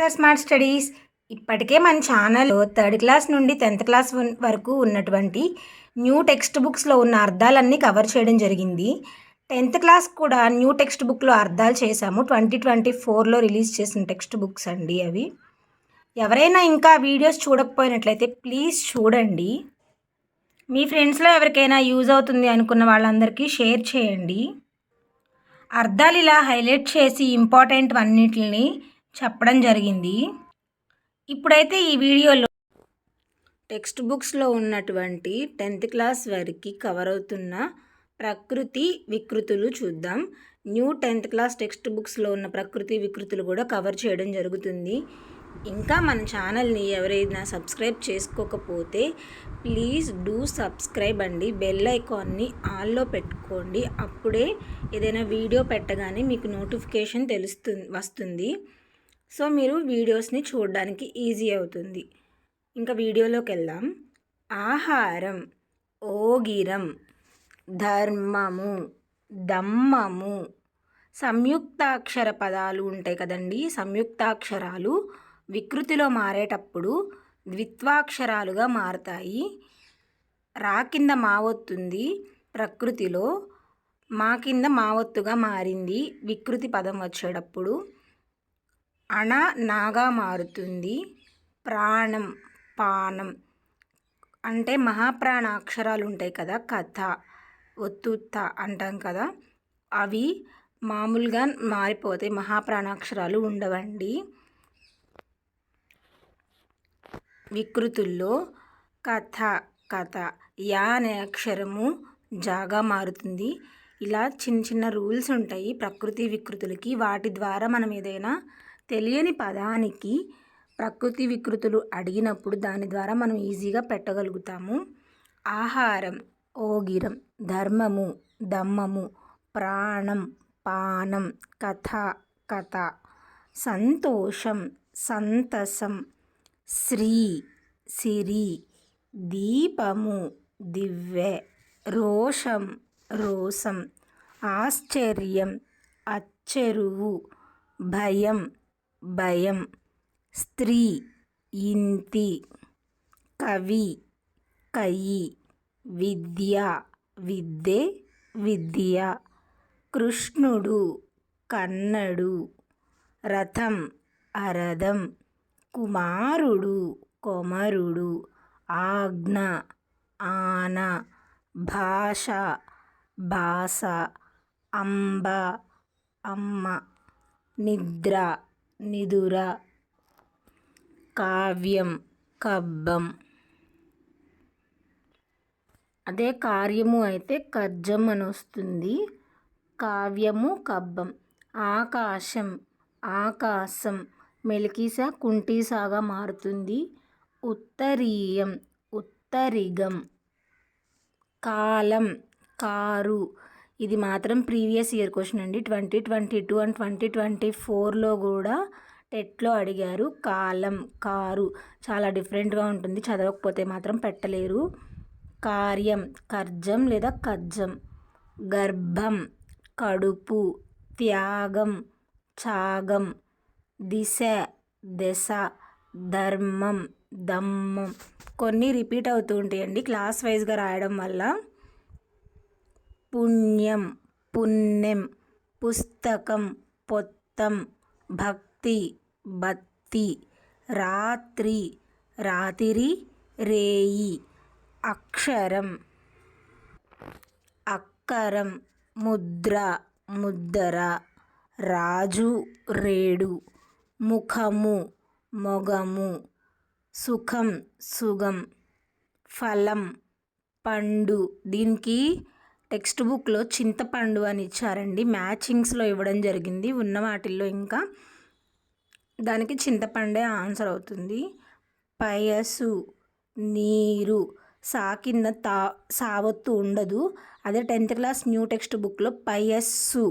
Sir smart studies ఇప్పటికే మన ఛానల్లో థర్డ్ క్లాస్ నుండి 10th క్లాస్ వరకు ఉన్నటువంటి న్యూ టెక్స్ట్ బుక్స్లో ఉన్న అర్థాలన్నీ కవర్ చేయడం జరిగింది. 10th క్లాస్ కూడా న్యూ టెక్స్ట్ బుక్లో అర్థాలు చేశాము. 2024లో రిలీజ్ చేసిన టెక్స్ట్ బుక్స్ అండి అవి. ఎవరైనా ఇంకా వీడియోస్ చూడకపోయినట్లయితే ప్లీజ్ చూడండి. మీ ఫ్రెండ్స్లో ఎవరికైనా యూజ్ అవుతుంది అనుకున్న వాళ్ళందరికీ షేర్ చేయండి. అర్థాలు ఇలా హైలైట్ చేసి ఇంపార్టెంట్ అన్నిటిని చెప్పడం జరిగింది. ఇప్పుడైతే ఈ వీడియోలో టెక్స్ట్ బుక్స్లో ఉన్నటువంటి 10th క్లాస్ వరకు కవర్ అవుతున్న ప్రకృతి వికృతులు చూద్దాం. న్యూ 10th క్లాస్ టెక్స్ట్ బుక్స్లో ఉన్న ప్రకృతి వికృతులు కూడా కవర్ చేయడం జరుగుతుంది. ఇంకా మన ఛానల్ని ఎవరైనా సబ్స్క్రైబ్ చేసుకోకపోతే ప్లీజ్ డూ సబ్స్క్రైబ్ అండి. బెల్ ఐకాన్ని ఆల్లో పెట్టుకోండి. అప్పుడే ఏదైనా వీడియో పెట్టగానే మీకు నోటిఫికేషన్ వస్తుంది. సో మీరు వీడియోస్ని చూడడానికి ఈజీ అవుతుంది. ఇంకా వీడియోలోకి వెళ్దాం. ఆహారం, ఓగిరం, ధర్మము, దమ్మము, సంయుక్తాక్షర పదాలు ఉంటాయి కదండి. సంయుక్తాక్షరాలు వికృతిలో మారేటప్పుడు ద్విత్వాక్షరాలుగా మారతాయి. రా కింద మావొత్తుంది ప్రకృతిలో, మా కింద మావొత్తుగా మారింది వికృతి పదం వచ్చేటప్పుడు. అణ నాగా మారుతుంది. ప్రాణం, పానం అంటే మహాప్రాణ అక్షరాలు ఉంటాయి కదా, కథ, ఒత్తుత్త అంటాం కదా, అవి మామూలుగా మారిపోతాయి. మహాప్రాణాక్షరాలు ఉండవండి వికృతుల్లో. కథ యా అనే అక్షరము జాగా మారుతుంది. ఇలా చిన్న చిన్న రూల్స్ ఉంటాయి ప్రకృతి వికృతులకి. వాటి ద్వారా మనం ఏదైనా తెలియని పదానికి ప్రకృతి వికృతులు అడిగినప్పుడు దాని ద్వారా మనం ఈజీగా పెట్టగలుగుతాము. ఆహారం, ఓగిరం, ధర్మము, దమ్మము, ప్రాణం, పానం, కథ, సంతోషం, సంతసం, శ్రీ, సిరి, దీపము, దివ్వె, రోషం, రోసం, ఆశ్చర్యం, అచ్చెరువు, భయం, భయం, స్త్రీ, ఇంతి, కవి, కయి, విద్య, విద్యే, విద్య, కృష్ణుడు, కన్నడు, రథం, అరథం, కుమారుడు, కొమరుడు, ఆజ్ఞ, ఆన, భాష, భాష, అంబ, అమ్మ, నిద్ర, నిదుర, కావ్యం, కబ్బం. అదే కార్యము అయితే కజ్జం అని వస్తుంది. కావ్యము, కబ్బం. ఆకాశం, ఆకాశం, మెలికీస కుంటీసాగా మారుతుంది. ఉత్తరీయం, ఉత్తరిగం. కాలం, కారు. ఇది మాత్రం ప్రీవియస్ ఇయర్ క్వశ్చన్ అండి. 2022 అండ్ 2024లో కూడా టెట్లో అడిగారు. కాలం, కారు చాలా డిఫరెంట్గా ఉంటుంది. చదవకపోతే మాత్రం పెట్టలేరు. కార్యం, కర్జం లేదా కజ్జం. గర్భం, కడుపు, త్యాగం, ఛాగం, దిశ, దశ, ధర్మం, దమ్మం. కొన్ని రిపీట్ అవుతూ ఉంటాయండి క్లాస్ వైజ్గా రాయడం వల్ల. పుణ్యం, పుణ్యం, పుస్తకం, పొత్తం, భక్తి, బత్తి, రాత్రి, రాతిరి, రేయి, అక్షరం, అక్కరం, ముద్ర, ముద్దర, రాజు, రేడు, ముఖము, మొగము, సుఖం, సుగం, ఫలం, పండు. దీనికి టెక్స్ట్ బుక్లో చింతపండు అని ఇచ్చారండి. మ్యాచింగ్స్లో ఇవ్వడం జరిగింది. ఉన్న వాటిల్లో ఇంకా దానికి చింతపండే ఆన్సర్ అవుతుంది. పయసు, నీరు. సా కింద సావత్తు ఉండదు. అదే 10th క్లాస్ న్యూ టెక్స్ట్ బుక్లో పయస్సు,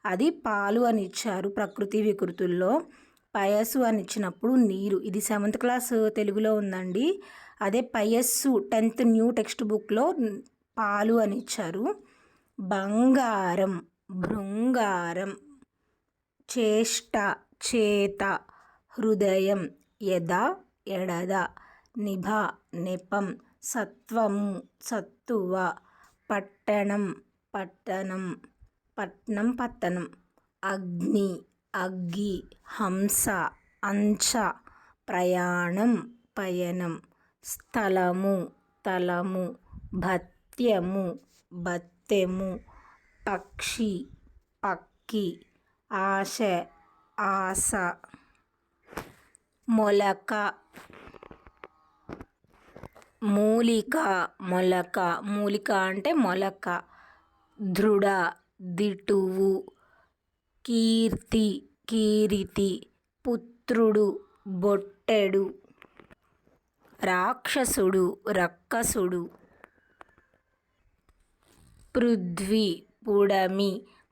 అది పాలు అని ఇచ్చారు ప్రకృతి వికృతుల్లో. పయస్సు అని ఇచ్చినప్పుడు నీరు. ఇది 7th క్లాస్ తెలుగులో ఉందండి. అదే పయస్సు 10th న్యూ టెక్స్ట్ బుక్లో పాలు అని ఇచ్చారు. బంగారం, భృంగారం, చేష్ట, చేత, హృదయం యద ఎడద నిభ నెపం సత్వము సత్తువ పట్టణం పట్టణం పట్నం పట్టణం అగ్ని అగ్గి హంస అంచ ప్రయాణం పయనం స్థలము తలము భత్యము బత్తెము పక్షి పక్కి ఆశ ఆశ మొలక మూలిక మొలక మూలిక అంటే మొలక దృఢ దిటువు కీర్తి కీరితి పుత్రుడు బొట్టెడు రాక్షసుడు రక్కసుడు పృథ్వీ పుడమి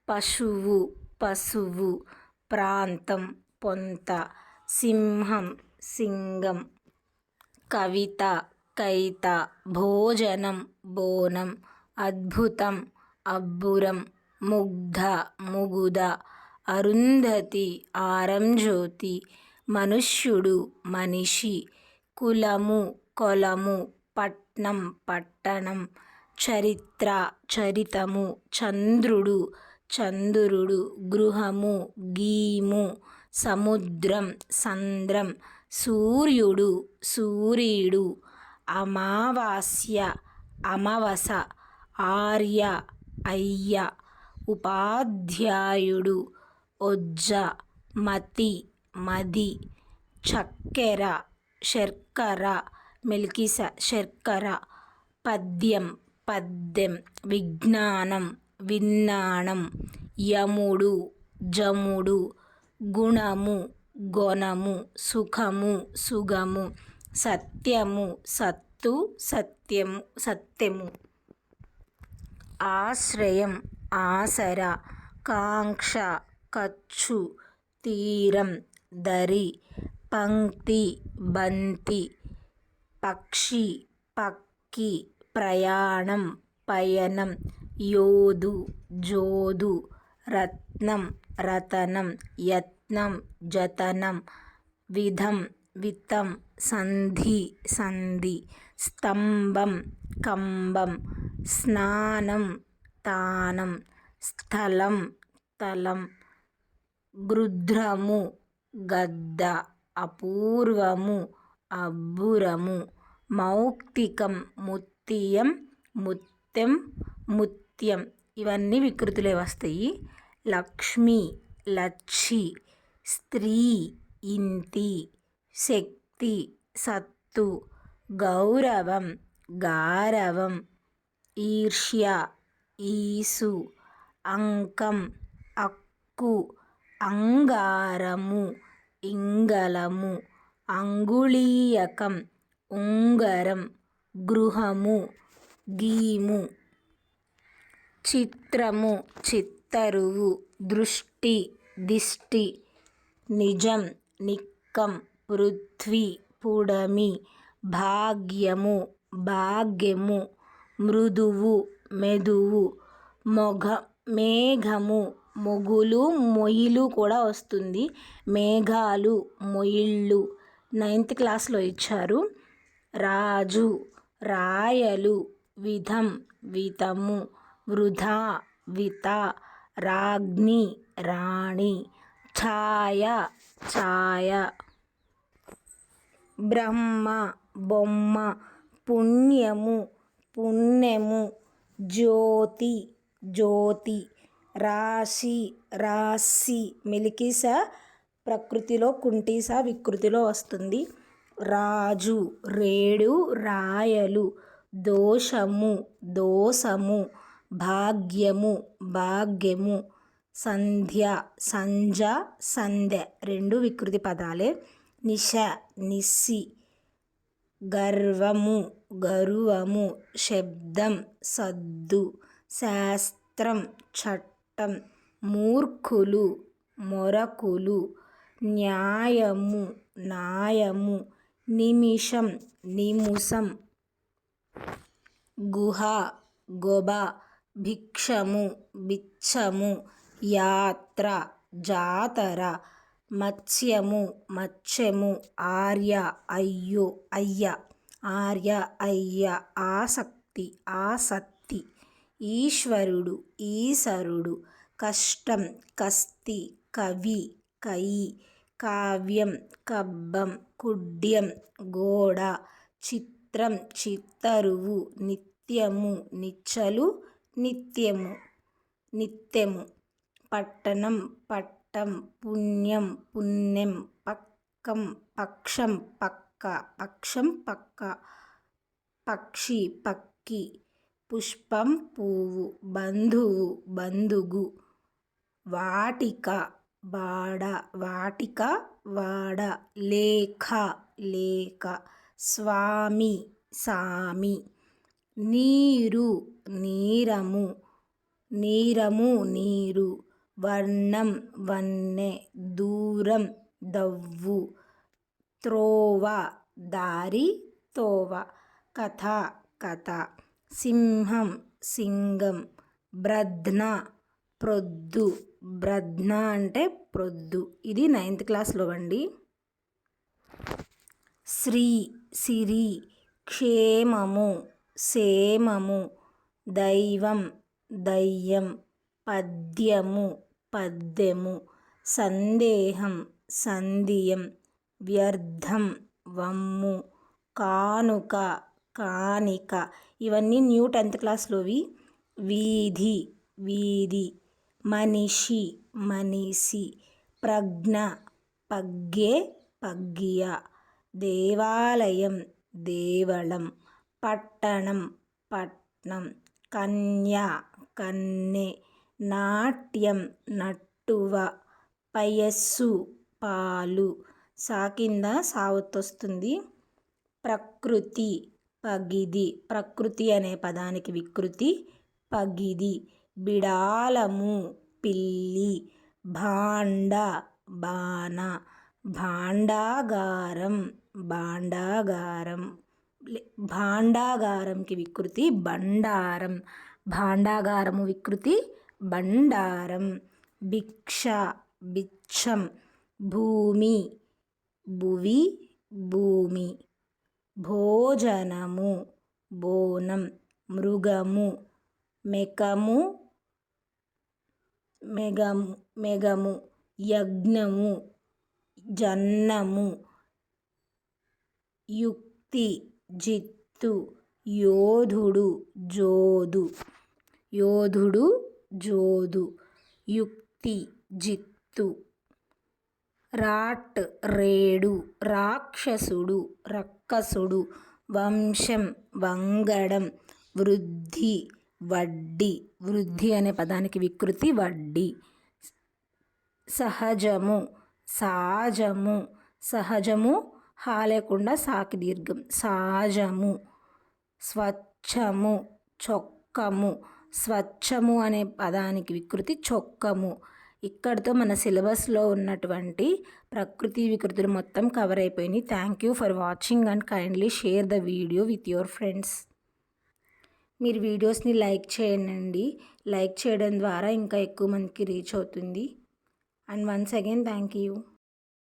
పశువు పశువు ప్రాంతం పొంత సింహం సింగం కవిత కైత భోజనం బోనం అద్భుతం అబ్బురం ముగ్ధ ముగుద అరుంధతి ఆరంజ్యోతి మనుష్యుడు మనిషి కులము కొలము పట్నం పట్టణం చరిత్ర చరితము చంద్రుడు చంద్రుడు గృహము గీము సముద్రం సంద్రం సూర్యుడు సూర్యుడు అమావాస్య అమవస ఆర్య అయ్య ఉపాధ్యాయుడు ఒజ్జ మతి మది చక్కెర శర్కర మెల్కిస శర్కర పద్యం పద్యం విజ్ఞానం విజ్ఞానం యముడు జముడు గుణము గొణము సుఖము సుగము సత్యము సత్తు సత్యము సత్యము ఆశ్రయం ఆసర కాంక్ష ఖర్చు తీరం దరి పంక్తి బంతి పక్షి పక్కి ప్రయాణం పయనం యోధు జోధు రత్నం రతనం యత్నం జతనం విధం విత్తం సంధి సంధి స్తంభం కంబం స్నానం తానం స్థలం తలం గృధ్రము గద్ద అపూర్వము అబ్బురము మౌక్తికం ముత్యం ముత్యం ముత్యం ఇవన్నీ వికృతులే వస్తాయి. లక్ష్మి లచ్చి స్త్రీ ఇంతి శక్తి సత్తు గౌరవం గారవం ఈర్ష్య ఈసు అంకం అక్కు అంగారము ఇంగళము అంగుళీయకం ఉంగరం గృహము గీము చిత్రము చిత్తరువు దృష్టి దిష్టి నిజం నిక్కం పృథ్వీ పుడమి భాగ్యము భాగ్యము మృదువు మెదువు మేఘము మొగులు మొయిలు కూడా వస్తుంది. మేఘాలు మొయిళ్ళు 9th క్లాస్లో ఇచ్చారు. రాజు రాయలు విధం వితము వృధా విత రాజ్ఞి రాణి ఛాయ ఛాయ బ్రహ్మ బొమ్మ పుణ్యము పుణ్యము జ్యోతి జ్యోతి రాశి రాశి మెలికిస ప్రకృతిలో కుంటీస వికృతిలో వస్తుంది. రాజు రేడు రాయలు దోషము దోసము భాగ్యము భాగ్యము సంధ్య సంజ సంధ్య రెండు వికృతి పదాలే. నిశ నిస్సి గర్వము గరువము శబ్దం సద్దు శాస్త్రం చట్టం మూర్ఖులు మొరకులు న్యాయము న్యాయము నిమిషం నిముసం గుహ గొబ భిక్షము బిచ్చము యాత్ర జాతర మత్స్యము మత్స్యము, ఆర్య అయ్యో అయ్య, ఆర్య అయ్య, ఆసక్తి ఆసక్తి, ఈశ్వరుడు ఈశరుడు, కష్టం కస్తి, కవి కయి, కావ్యం కబ్బం, కుడ్యం గోడ, చిత్రం చిత్తరువు, నిత్యము నిచ్చలు, నిత్యము నిత్యము, పట్టణం పట్టం, పుణ్యం పుణ్యం, పక్కం పక్షం పక్క, పక్షం పక్క, పక్షి పక్కి, పుష్పం పువ్వు, బంధువు బంధుగు, వాటిక వాడ, వాటిక వాడ, లేఖ లేఖ, స్వామి సామి, నీరు నీరము, నీరము నీరు, వర్ణం వన్నె, దూరం దవ్వు, త్రోవ దారి తోవ, కథ కథ, సింహం సింగం, బ్రధ్న ప్రొద్దు, బ్రధ్న అంటే ప్రొద్దు. ఇది 9th క్లాస్లో అండి. శ్రీ సిరి, క్షేమము సేమము, దైవం దయ్యం, పద్యము పద్యము, సందేహం సంధియం, వ్యర్థం వమ్ము, కానుక కానిక. ఇవన్నీ న్యూ 10th క్లాస్లోవి. వీధి వీధి, మనిషి మనిషి, ప్రజ్ఞ పగ్గే పగ్గియ, దేవాలయం దేవళం, పట్టణం పట్నం, కన్య కన్నె, నాట్యం నట్టువ, పయస్సు పాలు, సా కింద సావొత్తొస్తుంది. ప్రకృతి పగిది, ప్రకృతి అనే పదానికి వికృతి పగిది, బిడాలము పిల్లి, భాండ బాణ, భాండాగారం భాండాగారం, భాండాగారంకి వికృతి బండారం, భాండాగారము వికృతి బండారం, భిక్ష బిచ్చం, భూమి భువి భూమి, భోజనము బోనం, మృగము మెకము మెగము, యజ్ఞము జన్నము, యుక్తి జిత్తు, యోధుడు జోదు, యోధుడు జోదు, యుక్తి జిత్తు, రాట్ రేడు, రాక్షసుడు రక్కసుడు, వంశం వంగడం, వృద్ధి వడ్డీ, వృద్ధి అనే పదానికి వికృతి వడ్డీ, సహజము సహజము, సహజము హా లేకుండా సాకి దీర్ఘం, సహజము, స్వచ్ఛము చొక్కము, స్వచ్ఛము అనే పదానికి వికృతి చొక్కము. ఇక్కడితో మన సిలబస్లో ఉన్నటువంటి ప్రకృతి వికృతులు మొత్తం కవర్ అయిపోయినాయి. Thank you for watching and kindly share the video with your friends. మీరు వీడియోస్ని లైక్ చేయండి. లైక్ చేయడం ద్వారా ఇంకా ఎక్కువ మందికి రీచ్ అవుతుంది. And once again thank you.